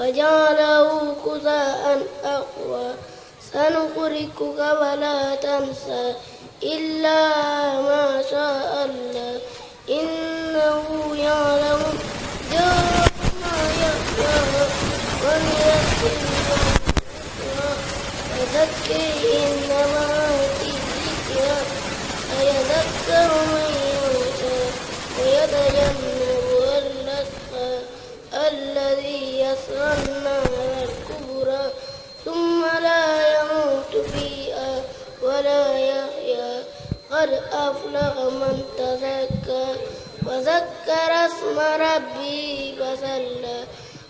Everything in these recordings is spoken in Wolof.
فجعله غثاء أحوى سنقرئك فلا تنسى إلا ما شاء الله إنه يعلم الجهر وما يخفى ونيسرك فذكر إنما أنت ذكرى سيذكر من يخشى ويتجنبها الأشقى الذي يصلى النار الكبرى ثم لا يموت فيها ولا يحيا قد أفلح من تزكى وذكر اسم ربه فصلى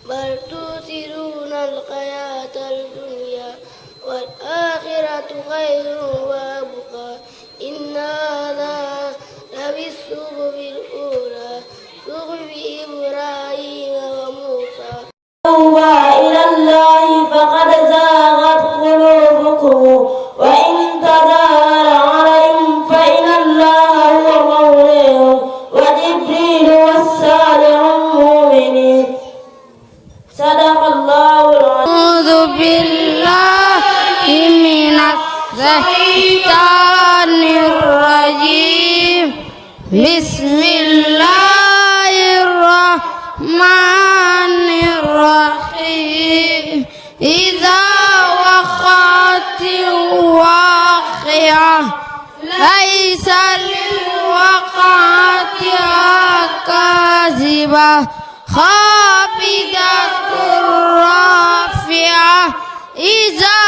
بل تؤثرون الحياة الدنيا والآخرة خير وأبقى إن هذا لفي الصحف الأولى صحف إبراهيم وموسى. إلى الله فقد زاغت قلوبكم وإن تظاهر عليهم فإن الله هو مولاه وجبريل والصالح المؤمنين. صدق الله العظيم. أعوذ بالله من الشيطان الرجيم. بسم الله الرحمن الرحيم. إذا وقعت الواقعة ليس لوقعتها كاذبة خافضة رافعة إذا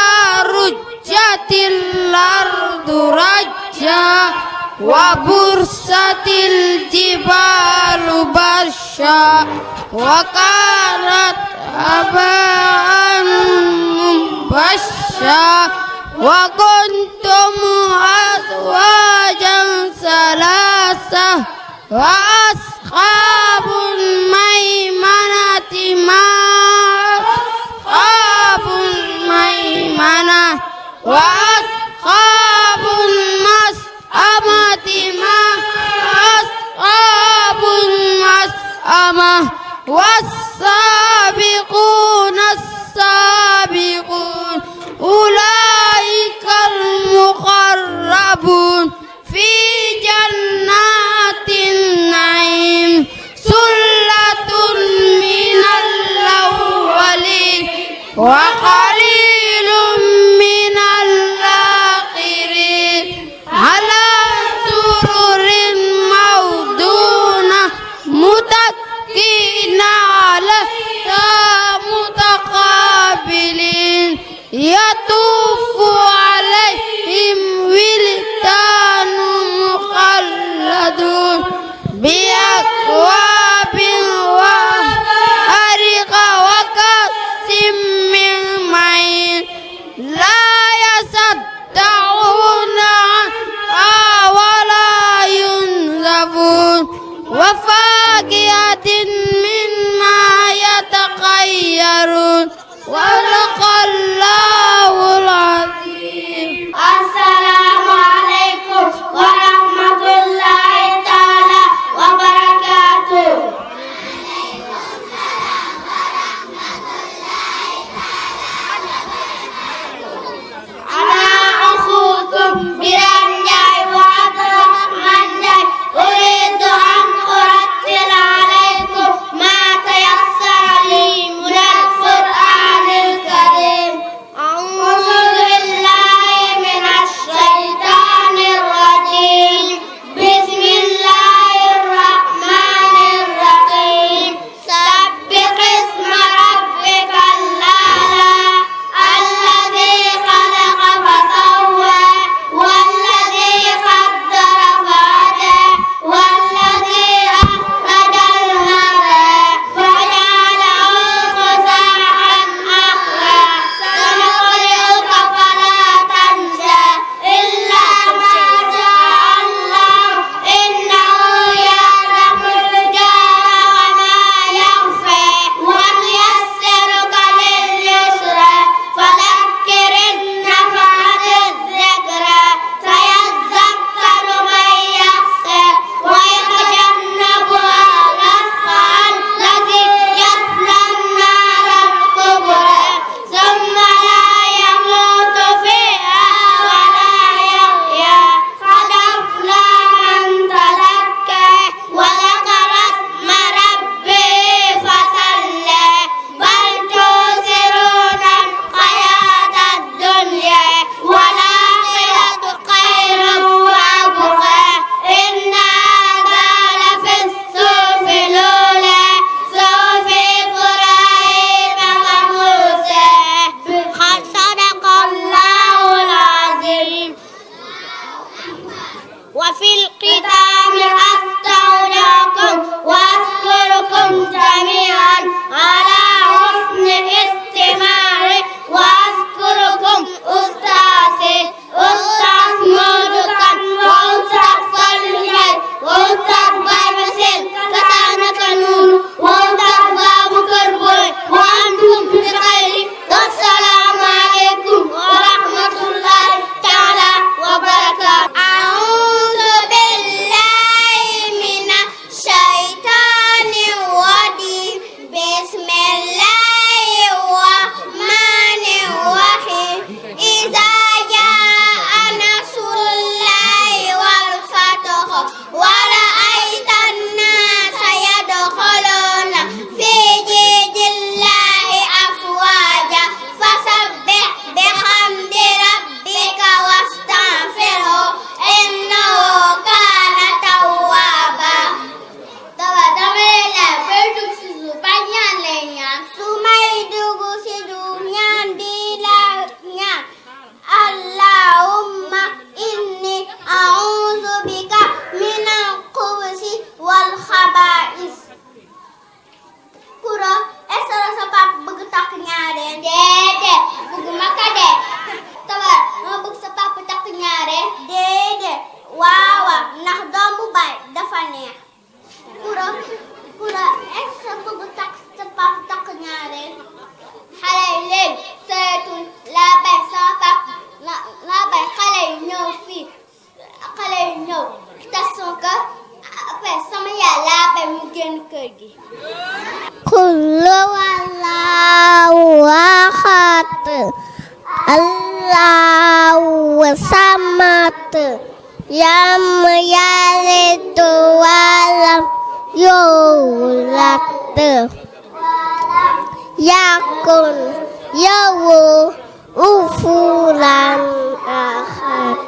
رجت الأرض رجا وبرست الجبال برشا وكانت هباء منبثا وكنتم أزواجا ثلاثة وأصحاب الميمنة ما أصحاب الميمنة وأصحاب المشأمة ما أصحاب المشأمة والسابقون السابقون أولئك المقربون في جنات النعيم ثلة من الأولين وقليل من الآخرين على سرر موضونة متكئين عليها متقابلين يطوف عليهم ولدان مخلدون بأكواب وأباريق وكأس من معين لا يصدعون عنها ولا ينزفون وفاكهة مما يتخيرون صدق الله العظيم. السلام عليكم ورحمة الله تعالى وبركاته. أنا أخوكم بلال جاي وعبد الرحمن جاي أريد أن أرتل عليكم ما تيسر لي من القرآن الكريم. Allahu samad lam yalid walam yulad yakun lahu kufuwan ahad.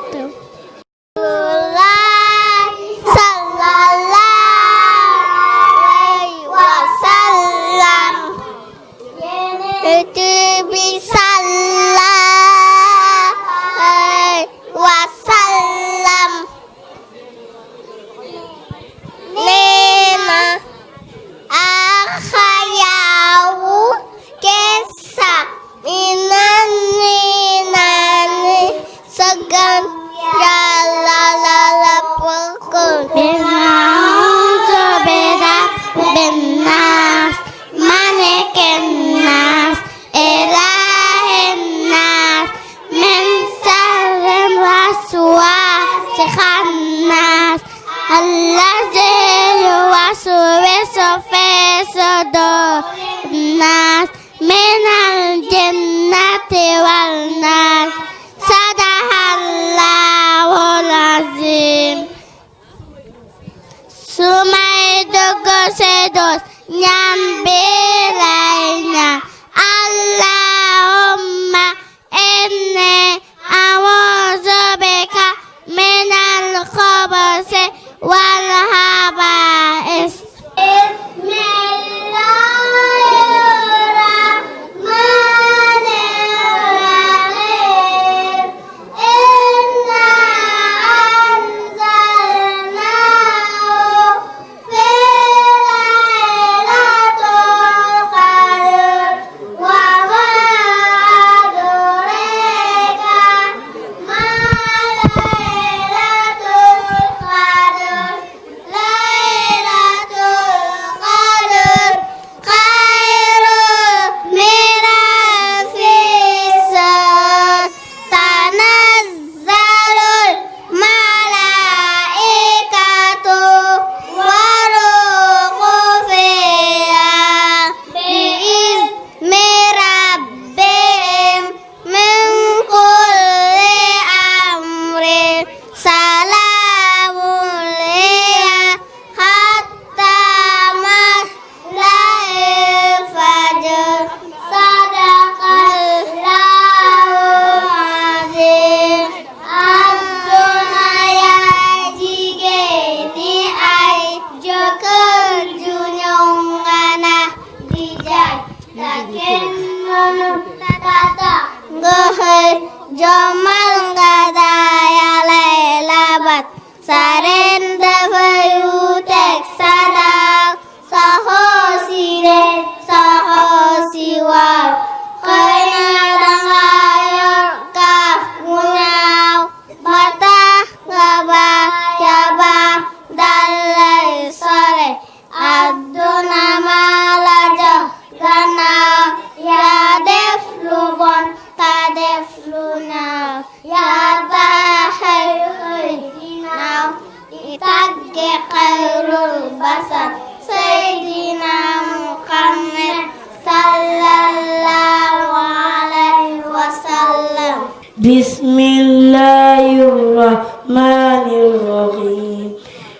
Bismillahirrahmanirrahim.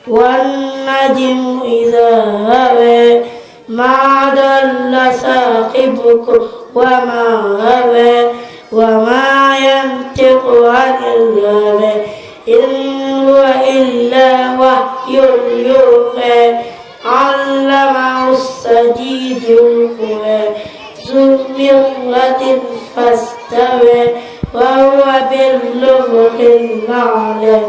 Wan najmu idza hawa ma dalla sahibukum wa ma hawa wa ma yantiqu anil hawa in huwa illa wahyun yuha 'allamahu as-sadidul quwa zumiratin fastawa وهو بالأفق الأعلى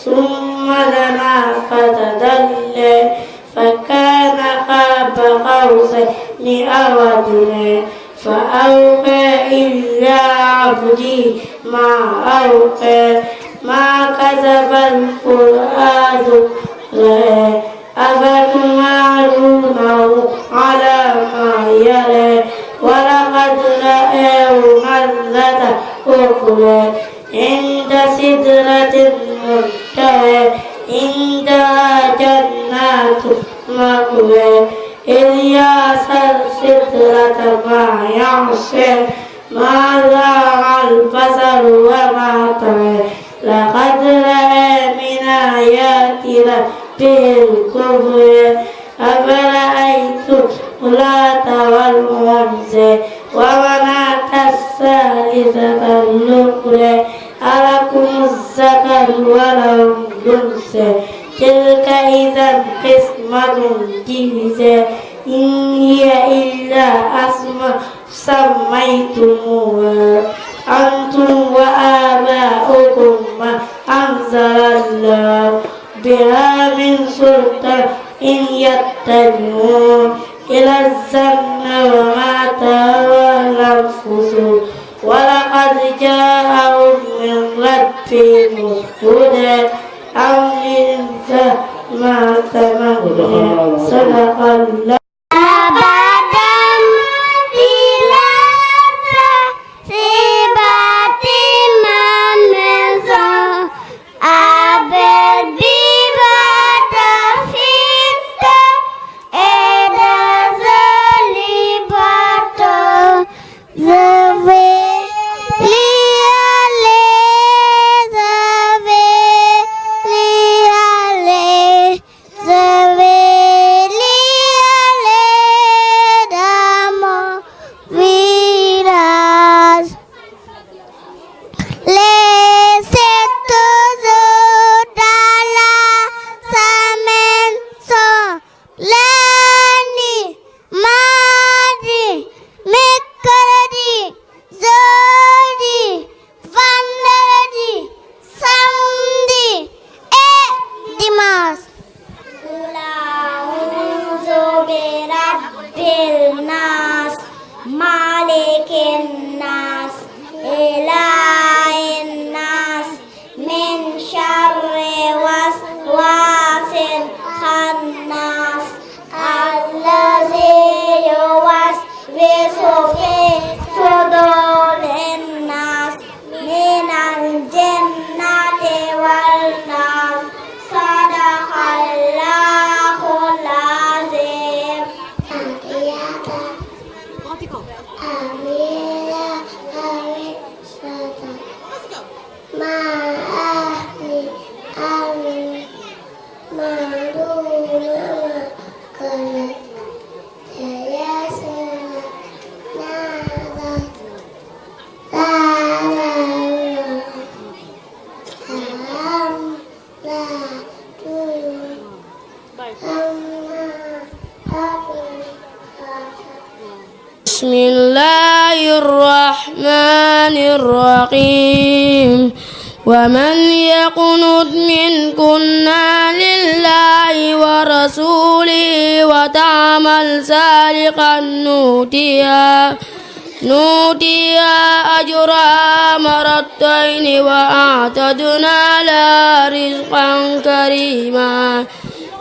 ثم دنا فتدلى فكان قاب قوسين أو أدنى فأوحى إلى عبده ما أوحى ما كذب الفؤاد أفتمارونه على ما يرى ولقد رآه نزلة أخرى عند سدرة المنتهى عندها جنات المأوى إذ يغشى السدرة ما يغشى ما زاغ البصر ما لقد رأى من آيات ربه الكبرى أفرأيتم اللات والعزى ومناة الثالثة الأخرى ألكم الذكر وله الأنثى تلك إذا قسمة ضيزى إن هي إلا أسماء سميتموها أنتم وآباؤكم ما أنزل الله بها من سلطان إن يتبعون إلى الظن وما تهوى الأنفس ولقد جاءهم من ربهم هدى أم للإنسان ما تمنى صدق الله بسم الله الرحمن الرحيم ومن يقنت منكن لله ورسوله وتعمل صالحا نؤتيها أجرها مرتين وأعتدنا لها رزقا كريما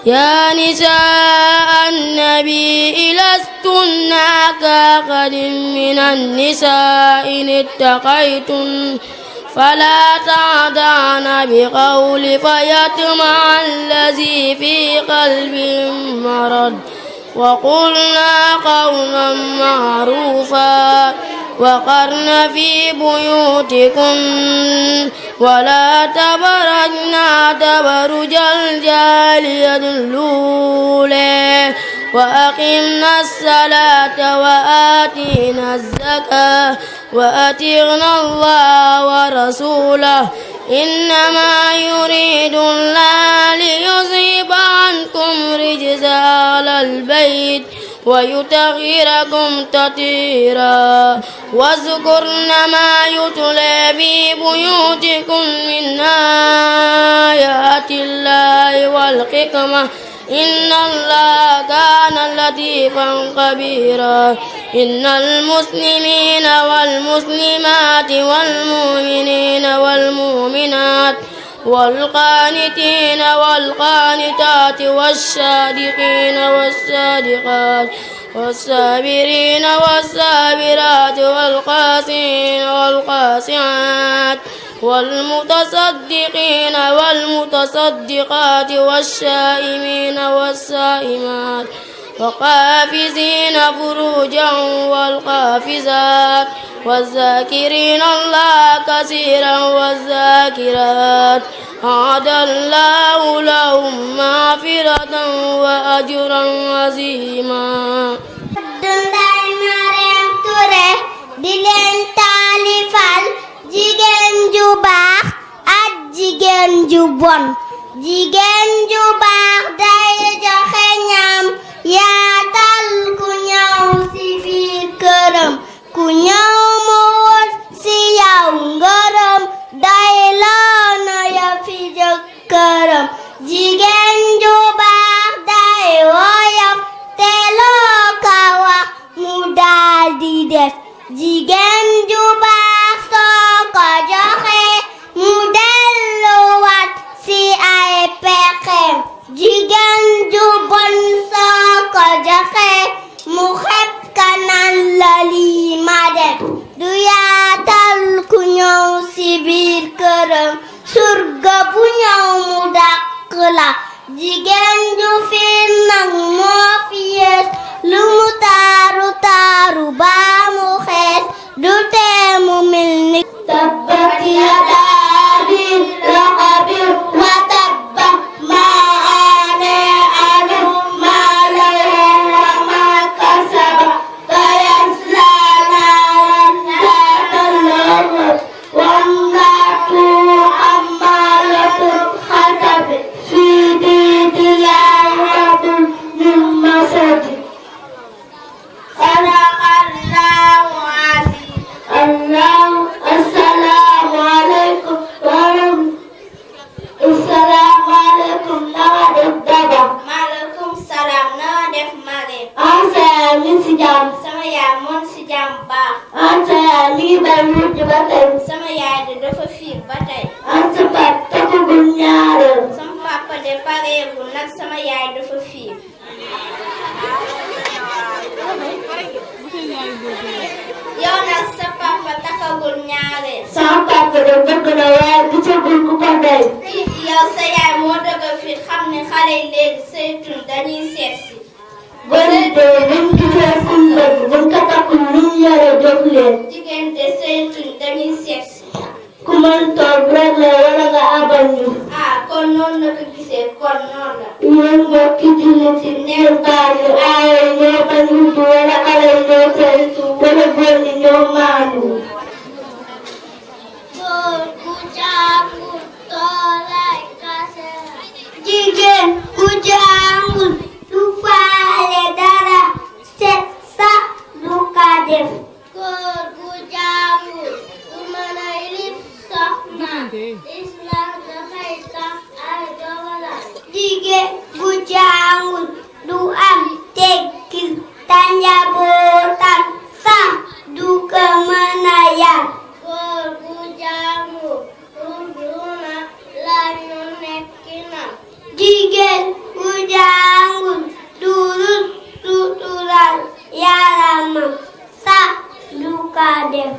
يا نساء النبي لستن كأحد من النساء إن اتقيتن فلا تعدعن بقول فيطمع الذي في قلبه مرض وقلنا قولا معروفا وقرن في بيوتكم ولا تبرجن تبرج الجاهلية الأولى وأقمنا الصلاة وآتينا الزكاة وأطعنا الله ورسوله إنما يريد الله ليذهب عنكم رجز أهل البيت ويطهركم تطهيرا واذكرن ما يتلى في بيوتكم من آيات الله والحكمة إن الله كان لطيفا خبيرا إن المسلمين والمسلمات والمؤمنين والمؤمنات والقانتين والقانتات والصادقين والصادقات والصابرين والصابرات والقاسين والقاسعات والمتصدقين والمتصدقات والشائمين والصائمات والقافزين فروجا والقافزات والذاكرين الله كثيرا والذاكرات أعد الله لهم مغفرة وأجرا عظيما. di leen taalifal jigéen ju baax ak jigéen ju bon. jigéen ju baax day joxe ñam yaatal ku ñëw ci biir këram. ku ñëw mu wut ci yow ngërëm day loona ya fi jëkkëram. jigéen ju baax day woyof te loo ka wax mu daal di def. jigéen ju baax soo ko joxe mu delluwaat ci ay pexeem. jigéen ju bon soo ko joxe mu xeeb kanan la lii ma def. du yaatal ku ñëw ci biir këram surga bu ñëw mu dàq la. jigéen ju fiir nag moo fi yees lu mu taaru taaru baa mu xees du tee mu mel ni tabbat yadaa abii lahabin wa tabba maa aghnaa anhu maaluhu wa maa kasaba sayaslaa naaran zaata lahab wa imra'atuhu hammaalata al-hatab fii jiidihaa hablum min masad. Sadaqallaahu aziim. Assalaamu aleykum assalaamu aleykum na nga def daba. maaleykum salaam na nga def mage. Ansa yaa mi si jàmm. sama yaay moom si jàmm baax. Ansa yaa mi ngi bay mujj ba tey. sama yaay de dafa fiir ba tey. Ansa pap takkagul ñaareel. sama papa de pareegul nag sama yaay dafa fiir. yow nag sa papa takkagul ñaareel. sama papa de bëgg na waaye gisagul ku ko dey. yow sa yaay moo dëgg fit xam ne xale yi léegi saytun dañuy seet si. bëri de buñ gisee suñ bëgg buñ ko takkul luñ yore jox leen. jigéen de saytun dañuy seet si. ku mën toog rek la wala nga abal ñu. kon noonu la ko gisee kon noonu la. yéen mbokki jullit yi neen baal yu aaye ñoo bañ wut wala xale yi ñoo saytu wala góor ñi ñoo maandu. góor gu jàngul toolay kase. jigéen gu jàngul du faale dara set sa du ka def. góor gu jàngul du mën a yilif soxna. islam dafay tax ay dogalam. jigéen gu jàngul du am teggin te njabootam sax du ko mën a yar. góor gu jàngul runduna la ñu nekkinam. jigéen gu jàngul du rut sutural yaramam sax du ko def.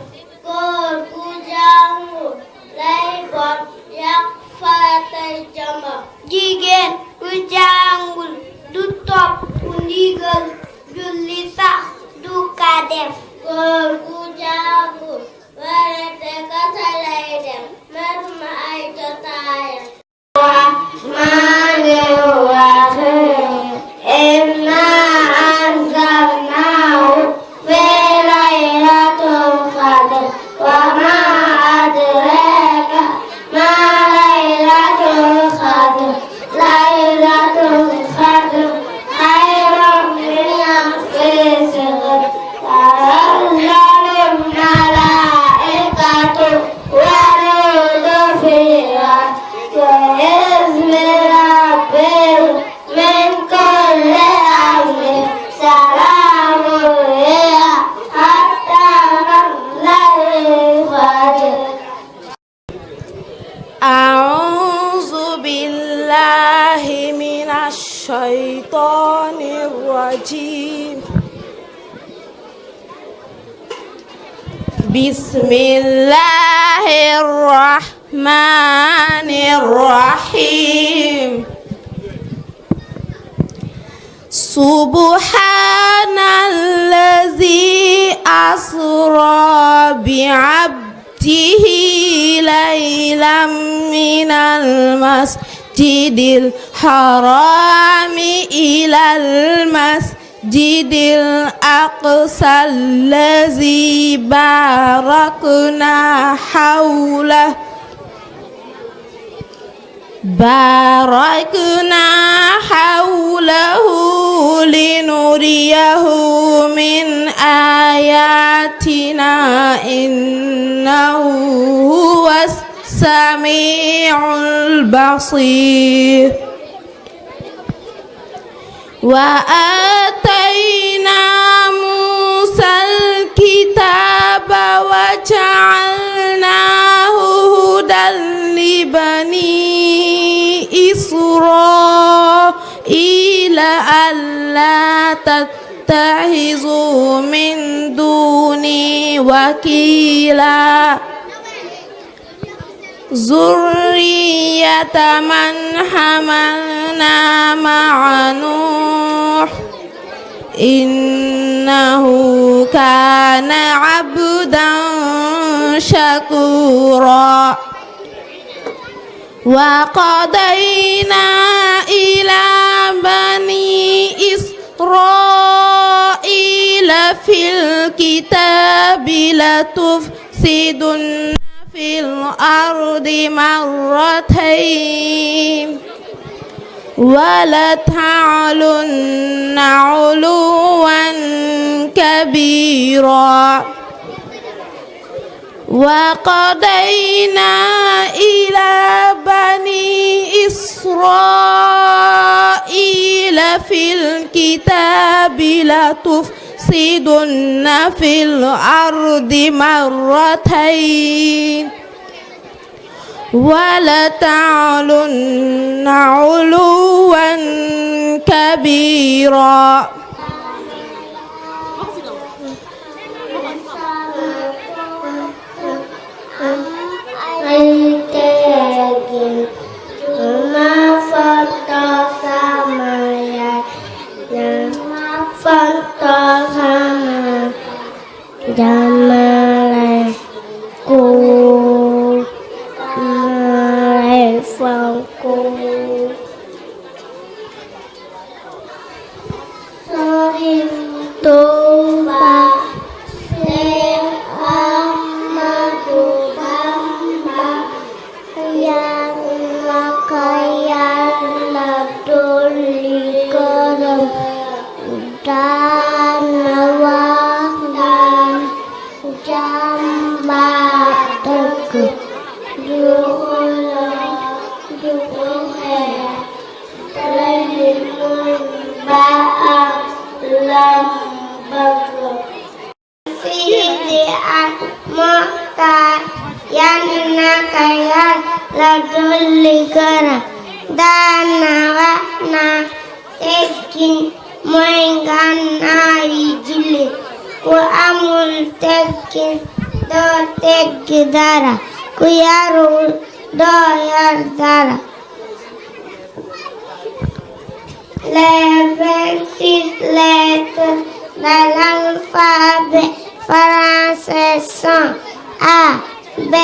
góor gu jàngul lay bot yàq faratay jàmbam. jigéen gu jàngul du topp ndigal julli sax du ko def. góor gu jàngul warate kasa lay dem mer ma ay jotaayam. Rahmaani Rahiim inna anzalnaahu fii laylatil qadr wa maa adraaka maa laylatul qadr. laylatul qadr xayrun min alfi shahr. tanazzalul malaa'ikatu war-ruuhu fiihaa bi-izni rabbihim min kulli amrin. salaamun hiya hattaa matla'il fajr. أعوذ بالله من الشيطان الرجيم. بسم الله الرحمن الرحيم. سبحان الذي أسرى بعبده ليلا من المسجد الحرام إلى المسجد الأقصى الذي باركنا حوله لنريه من آياتنا إنه هو السميع البصير وآتينا موسى الكتاب وجعلناه هدى لبني إسرائيل ألا تتخذوا من دوني وكيلا ذرية من حملنا مع نوح إنه كان عبدا شكورا وقضينا إلى بني إسرائيل في الكتاب لتفسدن في الأرض مرتين ولتعلن علوا كبيرا وقضينا إلى بني إسرائيل في الكتاب لتفسدن في الأرض مرتين ولتعلن علوا كبيرا Les 26 lettres de l'alphabet français sont A, B,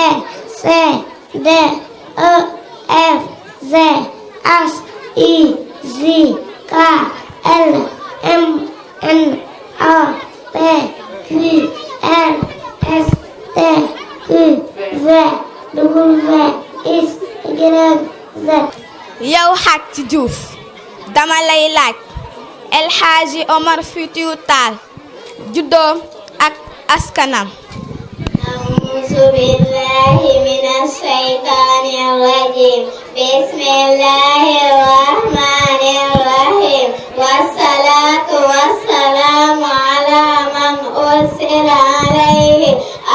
C, D, E, F, G, H, I, J, K, L, M, N, O, P, Q, R, S, T, U, V, W, X, Y, Z. yow Xaaj Juuf dama lay laaj El Hadji Omar Foutiyou Tall juddoom ak askanam. A'uuzu billaahi mina shaytaani rajiim. Bismillaahi rahmaani rahiim. Wassalaatu wassalaamu alaa man ursila alayhi.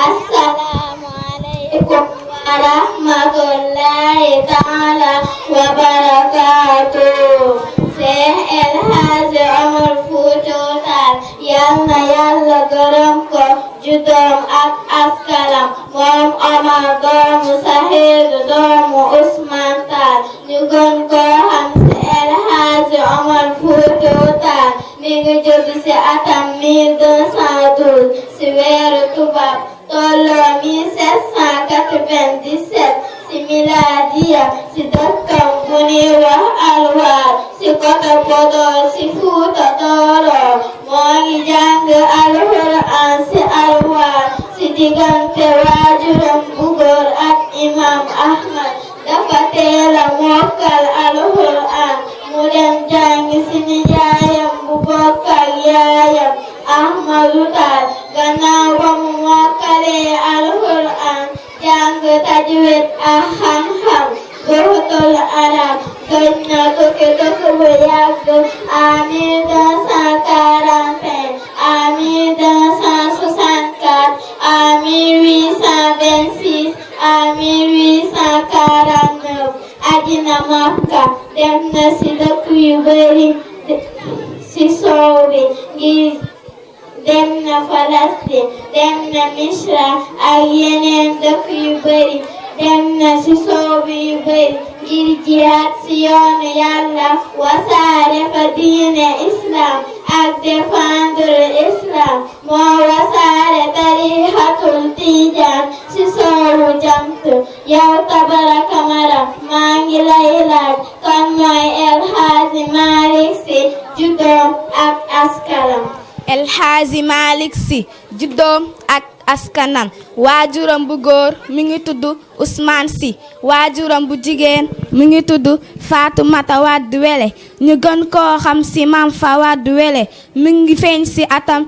Assalaamu alaykum wa rahmatullaahi ta'aala wa barakaatuh. Seex El Hadji Omar Foutiyou Tall yal na Yàlla gërëm ko juddoom ak askanam moom Omar doomu Saxiid doomu Usmaan Tall ñu gën ko xam ci El Hadji Omar Foutiyou Tall mi ngi judd ci atam 1212 ci weeru tubaab tolloo 1797 si miladiya si dëkkam bu ñuy wax Alwaar si kota Podor si Fuuta Tooro moo ngi jàng Alxuraan si Alwaar si diggante waajuram bu góor ak Imam Ahmad dafa teel a mokkal Alxuraan mu dem jàng si nijaayam bu bokk ak yaayam Ahmadu Taal gannaaw ba mu mokkalee Alxuraan jàng tajwid ak xam-xam gëstutul arab gëj na tukki dëkk bu yàgg en 1241 en 1264 en 1826 en 1849 aji na Makka dem na si dëkk yu bari si soow bi ngir dem na Falastin dem na Misra ak yeneen dëkk yu bari dem na si soow yu bari ngir jihaad si yoonu Yàlla wasaare fa diine Islam ak défendre Islam moo wasaare tarixatul Tijaan si soowu jant yow Tabara Kamara maa ngi lay laaj kan mooy El Hadji Malick Sy juddoom ak askanam. El Hadji Malick Sy juddoom ak askanam waajuram bu góor mi ngi tudd Ousmane Sy waajuram bu jigéen mi ngi tudd Fatoumata Wade Wele ñu gën koo xam ci Mame Fa Wade Wele mi ngi feeñ ci atam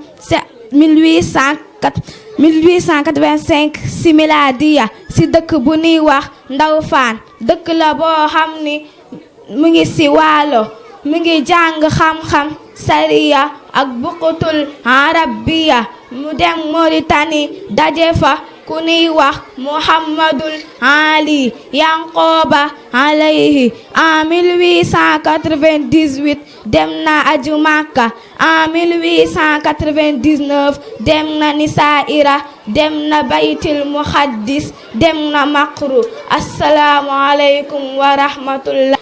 1885 ci miladiya ci dëkk bu ñuy wax Ndawfaan dëkk la boo xam ni mu ngi ci Waalo mi ngi jàng xam-xam sariya ak buqutul arabiya mu dem Mauritanie daje fa ku ñuy wax Muhammadul Ali Yankoba alayhi en 1898 dem na aju Makka en 1899 dem na Nisaira dem na Baytil Muqaddis dem na Makru. Assalaamu aleykum wa rahmatullah.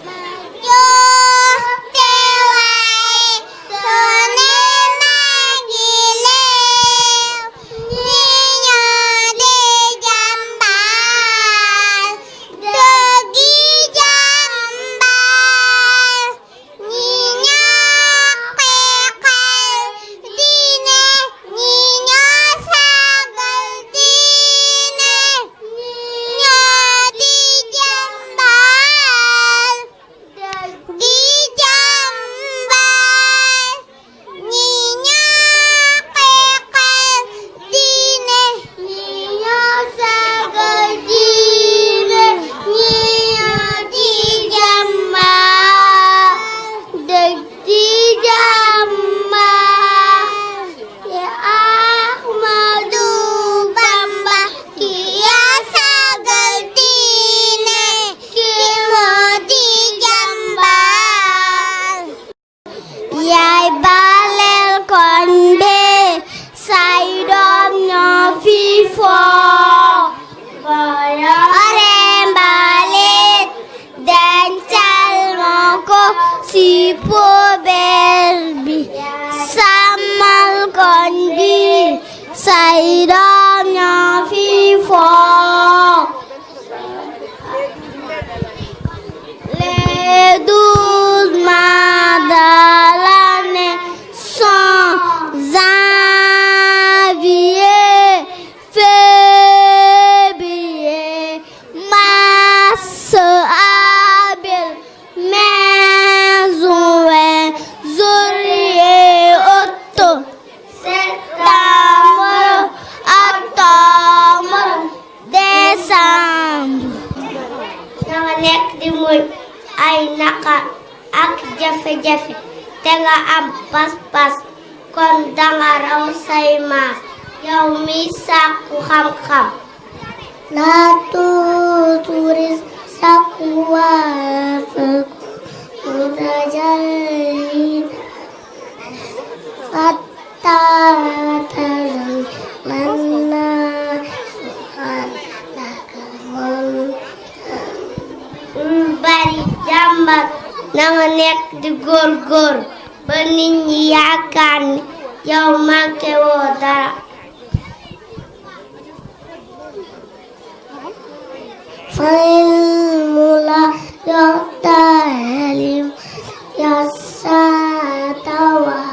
bari jàmbat na nga nekk di góor ba nit ñi yaakaar ni yow manqué woo dara. يختلف يستوى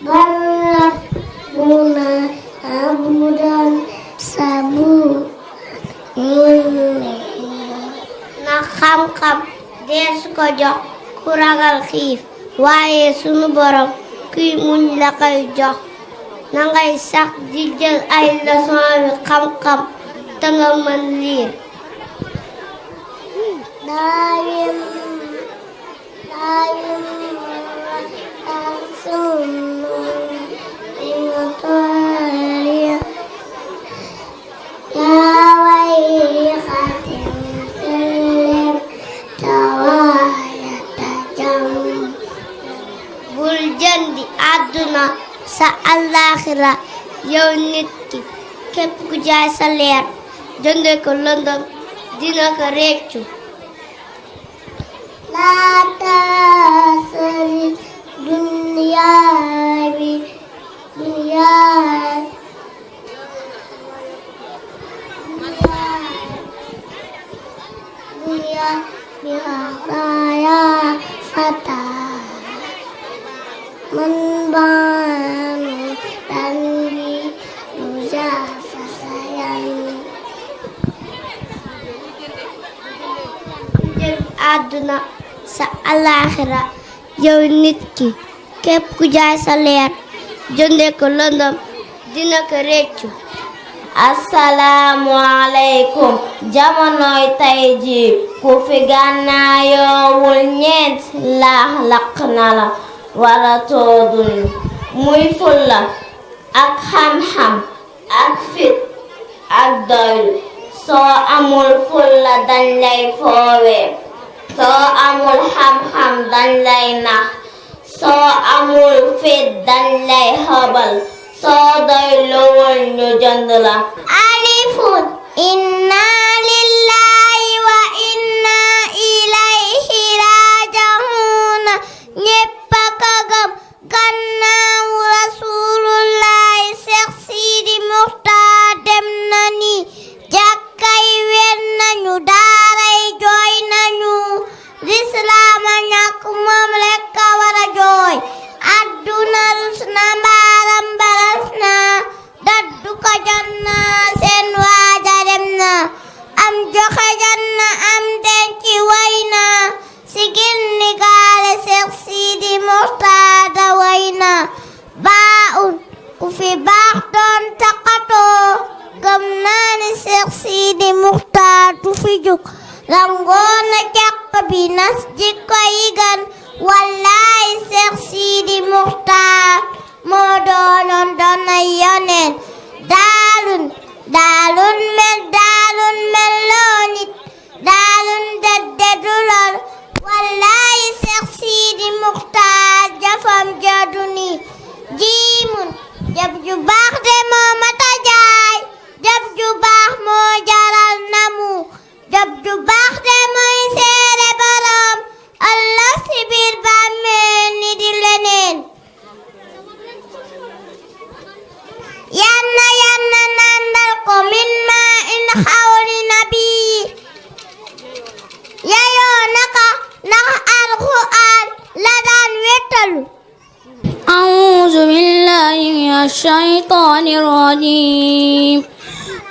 بل ربنا عبدا سبور na xam-xam dees ko jox ku ragal xiif waaye sunu borom kuy muñ la koy jox na ngay sax di jël ay leçon yu xam-xam te nga mën liir daayim sunu ina tooriya yaa way xatim selem tawaayata jam bul jëndi àdduna sa àllaaxira yow nit ki képp ku jaay sa leer jënde ko lëndëm dina ko réccu laa tasri duniyaa bi ya fata man banu dangi duja fasayan jël àdduna sa alaaxira yow nit ki képp ku jaay sa leer jënde ko lëndëm dina ko réccu assalaamu aleykum jamonoy tey ji ku fi gànnaayoowul ñeent laax laq na la wara toodul muy fulla ak xam-xam ak fit ak doylu soo amul fulla dañ lay foowe soo amul xam-xam dañ lay nax soo amul fit dañ lay xobal soo doyluwul ñu jënd la alifun inna lillahi wa inna ilayhi raji'un ñépp a ko gëm gannaaw rasulullahi Seex Sidi Muxtaar dem na ni jàkkay wen nañu daaray jooy nañu lislaam a ñàkk moom rekk a war a jooy adduna rus na mbaaram baras na daddu ko jot na seen waaja dem na am joxe jot na am denc way na sigil ni gaale Seex Sidi Muxtaar da way na baa un ku fi baax doon taqatoo gëm naa ni Seex Sidi Muxtaar du fi jóg rangoon na jàq bi nas jikko yi gan wallaay Seex Sidi Muxtaar moo doonoon doona yoneen daalun mel loo nit daalun deddu lool wallaay Seex Sidi Muxtaar jafam jadu ni jiimun jëf ju baax de moo mata jaay jëf ju baax moo jaral namu jëf ju baax de mooy seere borom Allah si biir bàmmeel ni di leneen yanna nandal ko min ma in xawli nabi yayoo naka ndax alxuraan la daan wéttalu أعوذ بالله من الشيطان الرجيم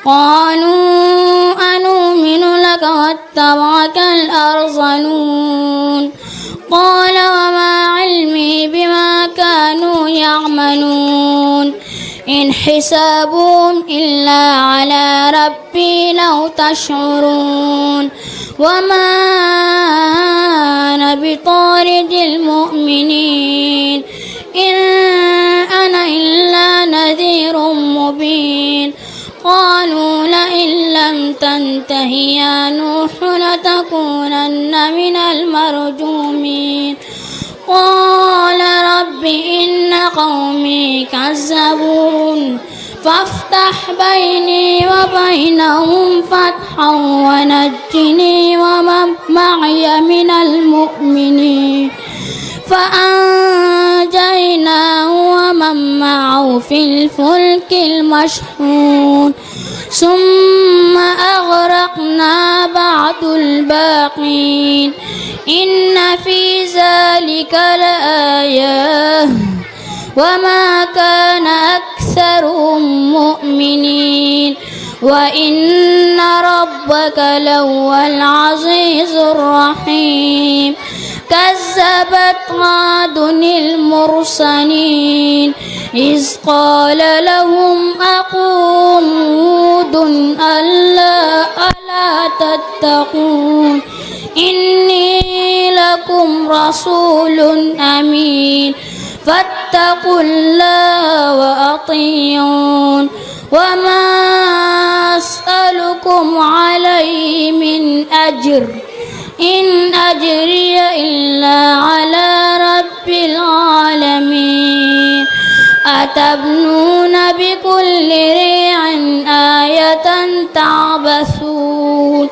قالوا أنؤمن لك واتبعك الأرذلون قال وما علمي بما كانوا يعملون إن حسابهم إلا على ربي لو تشعرون وما أنا بطارد المؤمنين إن أنا إلا نذير مبين قالوا لئن لم تنته يا نوح لتكونن من المرجومين قال رب إن قومي كذبون فافتح بيني وبينهم فتحا ونجني ومن معي من المؤمنين فأنجيناه ومن معه في الفلك المشحون ثم أغرقنا بعد الباقين المتقين إن في ذلك لآية وما كان أكثرهم مؤمنين وإن ربك لهو العزيز الرحيم كذبت عاد المرسلين إذ قال لهم أخوهم هود ألا تتقون إني لكم رسول أمين فاتقوا الله وأطيعون وما أسألكم عليه من أجر إن أجري إلا على رب العالمين أتبنون بكل ريع آية تعبثون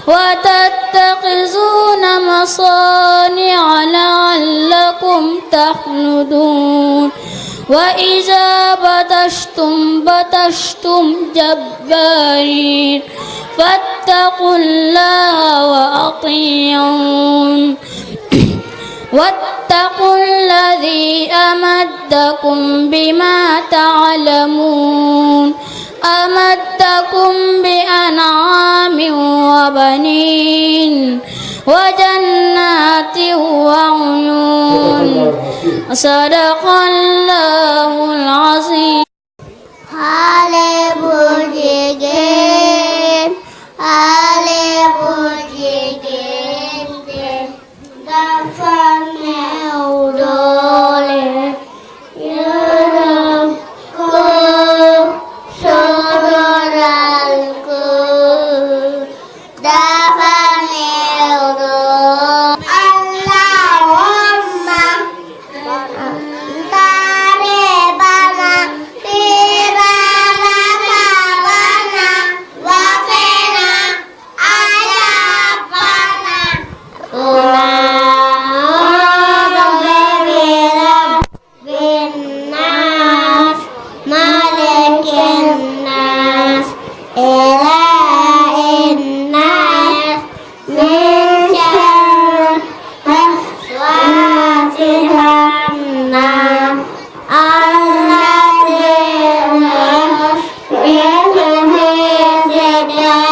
وتتخذون مصانع لعلكم تخلدون وإذا بطشتم جبارين فاتقوا الله وأطيعون واتقوا الذي أمدكم بما تعلمون أمدكم بأنعام وبنين وجنات وعيون صدق الله العظيم. Xale bu jigéen de dafa néew doole yërëm ko suturaal ko dafa néew doole Allahumma antare bana tirana sabana waqina adabana بالناس ملك الناس إله الناس من شر وسواس الخناس الذي يوسوس في صدور